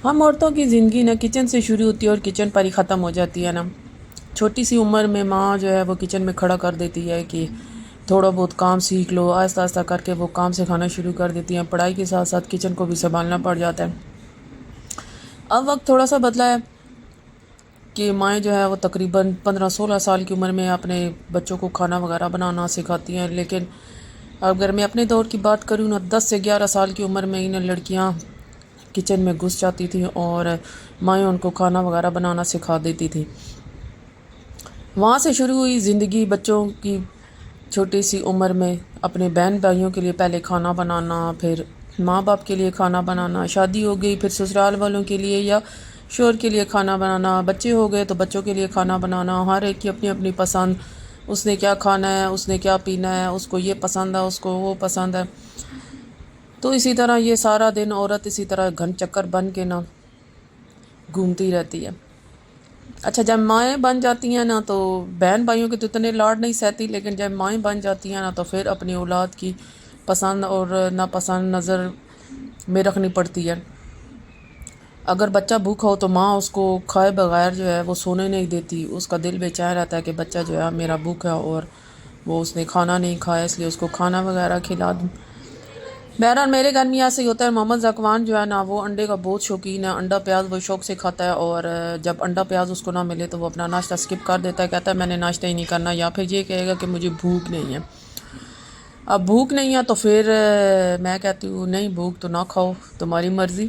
ہم عورتوں کی زندگی نا کچن سے شروع ہوتی ہے اور کچن پر ہی ختم ہو جاتی ہے نا. چھوٹی سی عمر میں ماں جو ہے وہ کچن میں کھڑا کر دیتی ہے کہ تھوڑا بہت کام سیکھ لو. آہستہ آہستہ کر کے وہ کام سکھانا شروع کر دیتی ہیں. پڑھائی کے ساتھ ساتھ کچن کو بھی سنبھالنا پڑ جاتا ہے. اب وقت تھوڑا سا بدلا ہے کہ مائیں جو ہے وہ تقریباً 15-16 سال کی عمر میں اپنے بچوں کو کھانا وغیرہ بنانا سکھاتی ہیں. لیکن اگر میں اپنے دور کی بات کروں نا 10 سے 11 سال کی عمر میں انہیں لڑکیاں کچن میں گھس جاتی تھیں اور مائیں ان کو کھانا وغیرہ بنانا سکھا دیتی تھی. وہاں سے شروع ہوئی زندگی بچوں کی. چھوٹی سی عمر میں اپنے بہن بھائیوں کے لیے پہلے کھانا بنانا، پھر ماں باپ کے لیے کھانا بنانا، شادی ہو گئی پھر سسرال والوں کے لیے یا شوہر کے لیے کھانا بنانا، بچے ہو گئے تو بچوں کے لیے کھانا بنانا. ہر ایک کی اپنی اپنی پسند، اس نے کیا کھانا ہے، اس نے کیا پینا ہے، اس کو یہ پسند ہے، اس کو وہ پسند ہے. تو اسی طرح یہ سارا دن عورت اسی طرح گھن چکر بن کے نا گھومتی رہتی ہے. اچھا جب مائیں بن جاتی ہیں نا تو بہن بھائیوں کے تو اتنے لاڈ نہیں سہتی، لیکن جب مائیں بن جاتی ہیں نا تو پھر اپنی اولاد کی پسند اور ناپسند نظر میں رکھنی پڑتی ہے. اگر بچہ بھوکا ہو تو ماں اس کو کھائے بغیر جو ہے وہ سونے نہیں دیتی. اس کا دل بے چین رہتا ہے کہ بچہ جو ہے میرا بھوکا ہے اور وہ اس نے کھانا نہیں کھایا، اس لیے اس کو کھانا وغیرہ کھلا دوں. بہرحال میرے گھر میں ایسے ہی ہوتا ہے. محمد ذکوان جو ہے نا وہ انڈے کا بہت شوقین ہے. انڈا پیاز وہ شوق سے کھاتا ہے اور جب انڈا پیاز اس کو نہ ملے تو وہ اپنا ناشتہ سکپ کر دیتا ہے. کہتا ہے میں نے ناشتہ ہی نہیں کرنا، یا پھر یہ کہے گا کہ مجھے بھوک نہیں ہے. اب بھوک نہیں ہے تو پھر میں کہتی ہوں نہیں بھوک تو نہ کھاؤ، تمہاری مرضی.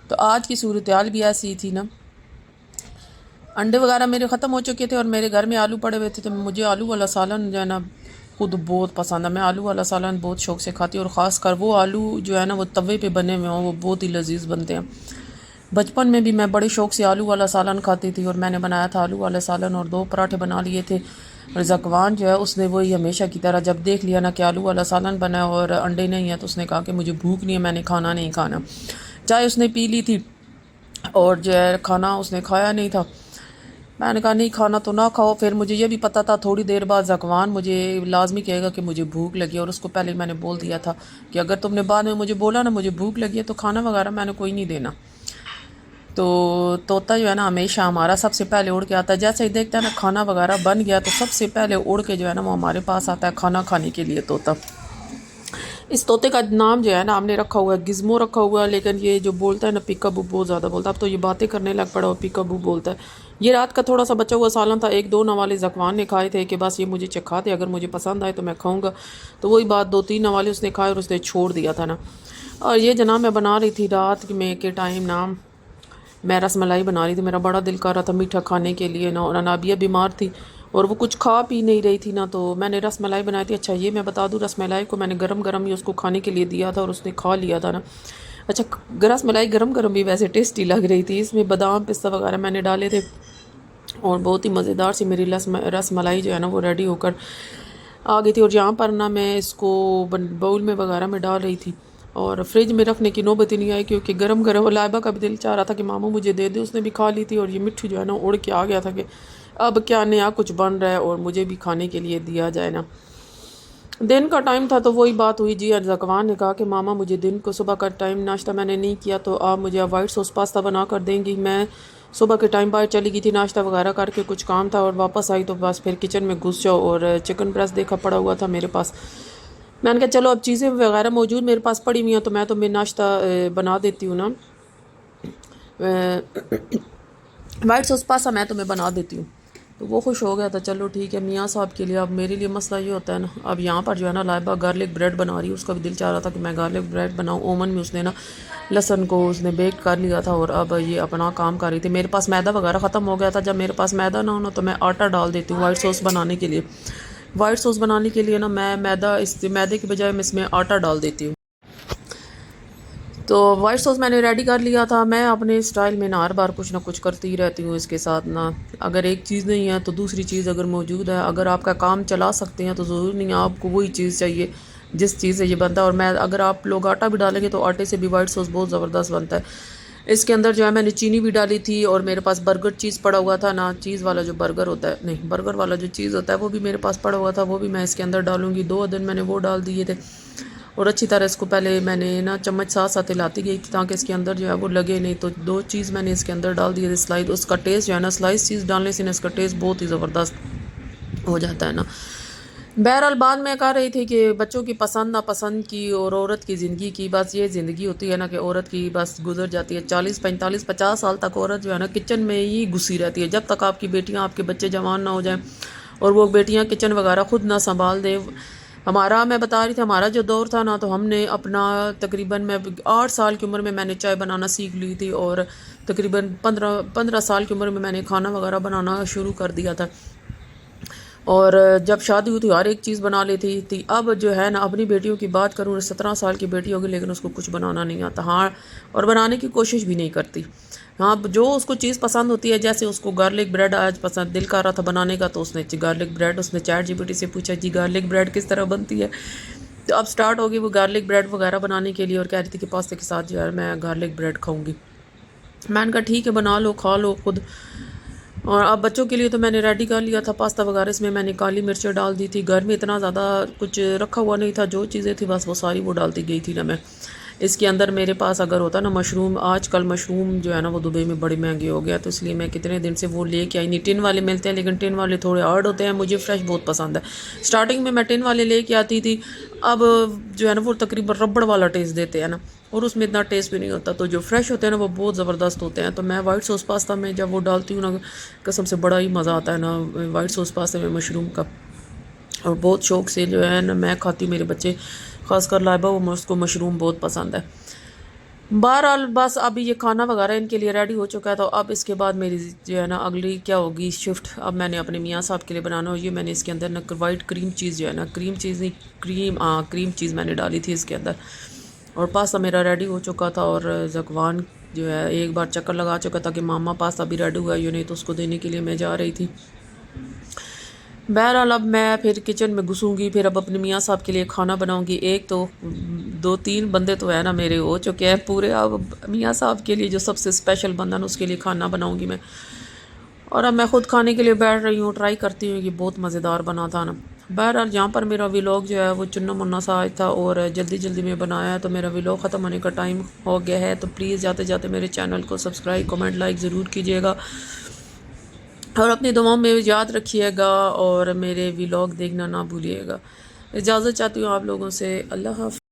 تو آج کی صورتحال بھی ایسی ہی تھی نا. انڈے وغیرہ میرے ختم ہو چکے تھے اور میرے گھر میں آلو پڑے ہوئے تھے، تو مجھے آلو والا سالن جو ہے نا خود بہت پسند ہے. میں آلو والا سالن بہت شوق سے کھاتی ہوں، اور خاص کر وہ آلو جو ہے نا وہ توے پہ بنے ہوئے ہوں وہ بہت ہی لذیذ بنتے ہیں. بچپن میں بھی میں بڑے شوق سے آلو والا سالن کھاتی تھی، اور میں نے بنایا تھا آلو والا سالن اور 2 پراٹھے بنا لیے تھے. اور ذکوان جو ہے اس نے وہی ہمیشہ کی طرح جب دیکھ لیا نا کہ آلو والا سالن بنا ہے اور انڈے نہیں ہیں تو اس نے کہا کہ مجھے بھوک نہیں ہے، میں نے کھانا نہیں کھانا. چائے اس نے پی لی تھی اور جو ہے کھانا اس نے کھایا نہیں تھا. میں نے کہا نہیں کھانا تو نہ کھاؤ. پھر مجھے یہ بھی پتہ تھا تھوڑی دیر بعد ذکوان مجھے لازمی کہے گا کہ مجھے بھوک لگی، اور اس کو پہلے میں نے بول دیا تھا کہ اگر تم نے بعد میں مجھے بولا نا مجھے بھوک لگی ہے تو کھانا وغیرہ میں نے کوئی نہیں دینا. تو طوطا جو ہے نا ہمیشہ ہمارا سب سے پہلے اڑ کے آتا ہے. جیسے ہی دیکھتا ہے نا کھانا وغیرہ بن گیا تو سب سے پہلے اڑ کے جو ہے نا وہ ہمارے پاس آتا ہے کھانا کھانے کے لیے طوطا. اس طوطے کا نام جو ہے نا ہم نے رکھا ہوا ہے گزمو رکھا ہوا ہے، لیکن یہ جو بولتا ہے نا پیکا بو بہت زیادہ بولتا ہے. اب تو یہ باتیں کرنے لگ پڑا اور پیکا بو بولتا ہے. یہ رات کا تھوڑا سا بچا ہوا سالن تھا. 1-2 نوالے ذکوان نے کھائے تھے کہ بس یہ مجھے چکھا دے، اگر مجھے پسند آئے تو میں کھاؤں گا. تو وہی بات 2-3 نوالے اس نے کھائے اور اس نے چھوڑ دیا تھا نا. اور یہ جناب میں بنا رہی تھی رات میں کے ٹائم نام میں رس ملائی بنا رہی تھی. میرا بڑا دل کر رہا تھا میٹھا کھانے کے لیے نا، اور انابیہ بیمار تھی اور وہ کچھ کھا پی نہیں رہی تھی نا، تو میں نے رس ملائی بنائی تھی. اچھا یہ میں بتا دوں رس ملائی کو میں نے گرم گرم ہی اس کو کھانے کے لیے دیا تھا اور اس نے کھا لیا تھا نا. اچھا رس ملائی گرم گرم بھی ویسے ٹیسٹی لگ رہی تھی. اس میں بادام پستہ وغیرہ میں نے ڈالے تھے اور بہت ہی مزیدار سی میری رس ملائی جو ہے نا وہ ریڈی ہو کر آ گئی تھی. اور یہاں پر نا میں اس کو باؤل میں وغیرہ میں ڈال رہی تھی اور فریج میں رکھنے کی نوبت ہی نہیں آئی، کیونکہ گرم گرم لائبہ کا بھی دل چاہ رہا تھا کہ ماموں مجھے دے دے. اس نے بھی کھا لی تھی اور یہ مٹھو جو ہے نا اڑ کے آ گیا تھا کہ اب کیا نیا کچھ بن رہا ہے اور مجھے بھی کھانے کے لیے دیا جائے نا. دن کا ٹائم تھا تو وہی بات ہوئی جی. ذکوان نے کہا کہ ماما مجھے دن کو صبح کا ٹائم ناشتہ میں نے نہیں کیا تو آپ مجھے وائٹ سوس پاستا بنا کر دیں گی. میں صبح کے ٹائم باہر چلی گئی تھی ناشتہ وغیرہ کر کے، کچھ کام تھا اور واپس آئی تو بس پھر کچن میں گھس جاؤ اور چکن بریسٹ دیکھا پڑا ہوا تھا میرے پاس. میں نے کہا چلو اب چیزیں وغیرہ موجود میرے پاس پڑی ہوئی ہیں تو میں تمہیں ناشتہ بنا دیتی ہوں نا، وائٹ سوس پاستا میں تمہیں بنا دیتی ہوں. تو وہ خوش ہو گیا تھا. چلو ٹھیک ہے میاں صاحب کے لیے. اب میرے لیے مسئلہ یہ ہوتا ہے نا، اب یہاں پر جو ہے نا لائبہ گارلک بریڈ بنا رہی ہے. اس کا بھی دل چاہ رہا تھا کہ میں گارلک بریڈ بناؤں. اوون میں اس نے نا لہسن کو اس نے بیک کر لیا تھا اور اب یہ اپنا کام کر رہی تھی. میرے پاس میدا وغیرہ ختم ہو گیا تھا. جب میرے پاس میدا نہ ہونا تو میں آٹا ڈال دیتی ہوں وائٹ سوس بنانے کے لیے. وائٹ سوس بنانے کے لیے نا میں میدے کے بجائے میں اس میں آٹا ڈال دیتی ہوں. تو وائٹ سوس میں نے ریڈی کر لیا تھا. میں اپنے اسٹائل میں نا ہر بار کچھ نہ کچھ کرتی رہتی ہوں اس کے ساتھ نا. اگر ایک چیز نہیں ہے تو دوسری چیز اگر موجود ہے. اگر آپ کا کام چلا سکتے ہیں تو ضرور نہیں ہے آپ کو وہی چیز چاہیے جس چیز سے یہ بنتا ہے. اور میں اگر آپ لوگ آٹا بھی ڈالیں گے تو آٹے سے بھی وائٹ سوس بہت زبردست بنتا ہے. اس کے اندر جو ہے میں نے چینی بھی ڈالی تھی اور میرے پاس برگر چیز پڑا ہوا تھا نا، چیز والا جو برگر ہوتا ہے، نہیں برگر والا جو چیز ہوتا ہے وہ بھی میرے پاس پڑا ہوا تھا، وہ بھی میں اس کے اندر ڈالوں گی. 2 دن میں نے وہ ڈال دیے تھے. اور اچھی طرح اس کو پہلے میں نے نا چمچ ساتھ ساتھ ہلاتی گئی تاکہ اس کے اندر جو ہے وہ لگے نہیں. تو 2 چیز میں نے اس کے اندر ڈال دی تھی سلائس. اس کا ٹیسٹ جو ہے نا سلائس چیز ڈالنے سے نا اس کا ٹیسٹ بہت ہی زبردست ہو جاتا ہے نا. بہرحال بعد میں کہہ رہی تھی کہ بچوں کی پسند ناپسند کی اور عورت کی زندگی کی بس یہ زندگی ہوتی ہے نا کہ عورت کی بس گزر جاتی ہے. 40 45 50 سال تک عورت جو ہے نا کچن میں ہی گھسی رہتی ہے جب تک آپ کی بیٹیاں آپ کے بچے جوان نہ ہو جائیں اور وہ بیٹیاں کچن وغیرہ خود نہ سنبھال دیں. میں بتا رہی تھی ہمارا جو دور تھا نا تو ہم نے اپنا تقریباً میں 8 سال کی عمر میں نے چائے بنانا سیکھ لی تھی اور تقریباً 15 سال کی عمر میں نے کھانا وغیرہ بنانا شروع کر دیا تھا. اور جب شادی ہوئی تھی ہر ایک چیز بنا لیتی تھی. اب جو ہے نا اپنی بیٹیوں کی بات کروں 17 سال کی بیٹی ہوگی لیکن اس کو کچھ بنانا نہیں آتا. ہاں اور بنانے کی کوشش بھی نہیں کرتی. ہاں جو اس کو چیز پسند ہوتی ہے جیسے اس کو گارلک بریڈ آج پسند دل کر رہا تھا بنانے کا تو اس نے گارلک بریڈ اس نے چیٹ جی پی ٹی سے پوچھا جی گارلک بریڈ کس طرح بنتی ہے. تو اب سٹارٹ ہوگی وہ گارلک بریڈ وغیرہ بنانے کے لیے اور کہہ رہی تھی کہ پاستے کے ساتھ جو ہے میں گارلک بریڈ کھاؤں گی. میں نے کہا ٹھیک ہے بنا لو کھا لو خود. اور اب بچوں کے لیے تو میں نے ریڈی کر لیا تھا پاستا وغیرہ. اس میں نے کالی مرچیں ڈال دی تھی. گھر میں اتنا زیادہ کچھ رکھا ہوا نہیں تھا جو چیزیں تھیں بس وہ ساری وہ ڈالتی گئی تھی نا میں. اس کے اندر میرے پاس اگر ہوتا نا مشروم آج کل مشروم جو ہے نا وہ دبئی میں بڑے مہنگے ہو گیا تو اس لیے میں کتنے دن سے وہ لے کے آئی نہیں. ٹن والے ملتے ہیں لیکن ٹن والے تھوڑے ہارڈ ہوتے ہیں. مجھے فریش بہت پسند ہے. سٹارٹنگ میں ٹن والے لے کے آتی تھی. اب جو ہے نا وہ تقریباً ربڑ والا ٹیسٹ دیتے ہیں نا اور اس میں اتنا ٹیسٹ بھی نہیں ہوتا. تو جو فریش ہوتے ہیں نا وہ بہت زبردست ہوتے ہیں. تو میں وائٹ سوس پاستا میں جب وہ ڈالتی ہوں نا قسم سے بڑا ہی مزہ آتا ہے نا وائٹ سوس پاستا میں مشروم کا. اور بہت شوق سے جو ہے نا میں کھاتی ہوں. میرے بچے خاص کر لائبہ وہ اس کو مشروم بہت پسند ہے. بہرحال بس اب یہ کھانا وغیرہ ان کے لیے ریڈی ہو چکا ہے. تو اب اس کے بعد میری جو ہے نا اگلی کیا ہوگی شفٹ. اب میں نے اپنے میاں صاحب کے لیے بنانا ہو. یہ میں نے اس کے اندر نا وائٹ کریم چیز جو ہے نا کریم چیز میں نے ڈالی تھی اس کے اندر. اور پاستا میرا ریڈی ہو چکا تھا اور زکوان جو ہے ایک بار چکر لگا چکا تھا کہ ماما پاستا بھی ریڈی ہوا ہے. نہیں تو اس کو دینے کے لیے میں جا رہی تھی. بہرحال اب میں پھر کچن میں گھسوں گی. پھر اب اپنے میاں صاحب کے لیے کھانا بناؤں گی. ایک تو 2 3 بندے تو ہے نا میرے ہو چکے ہیں پورے. اب میاں صاحب کے لیے جو سب سے اسپیشل بندہ نا اس کے لیے کھانا بناؤں گی میں. اور اب میں خود کھانے کے لیے بیٹھ رہی ہوں. ٹرائی کرتی ہوں کہ بہت مزیدار بنا تھا نا. بہرحال یہاں پر میرا ولاگ جو ہے وہ چنا منا سا آج تھا اور جلدی میں بنایا ہے. تو میرا ولاگ ختم ہونے کا ٹائم ہو گیا ہے. تو پلیز جاتے جاتے میرے چینل کو سبسکرائب کمنٹ لائک ضرور کیجیے گا اور اپنی دعاؤں میں یاد رکھیے گا اور میرے ولاگ دیکھنا نہ بھولیے گا. اجازت چاہتی ہوں آپ لوگوں سے. اللہ حافظ.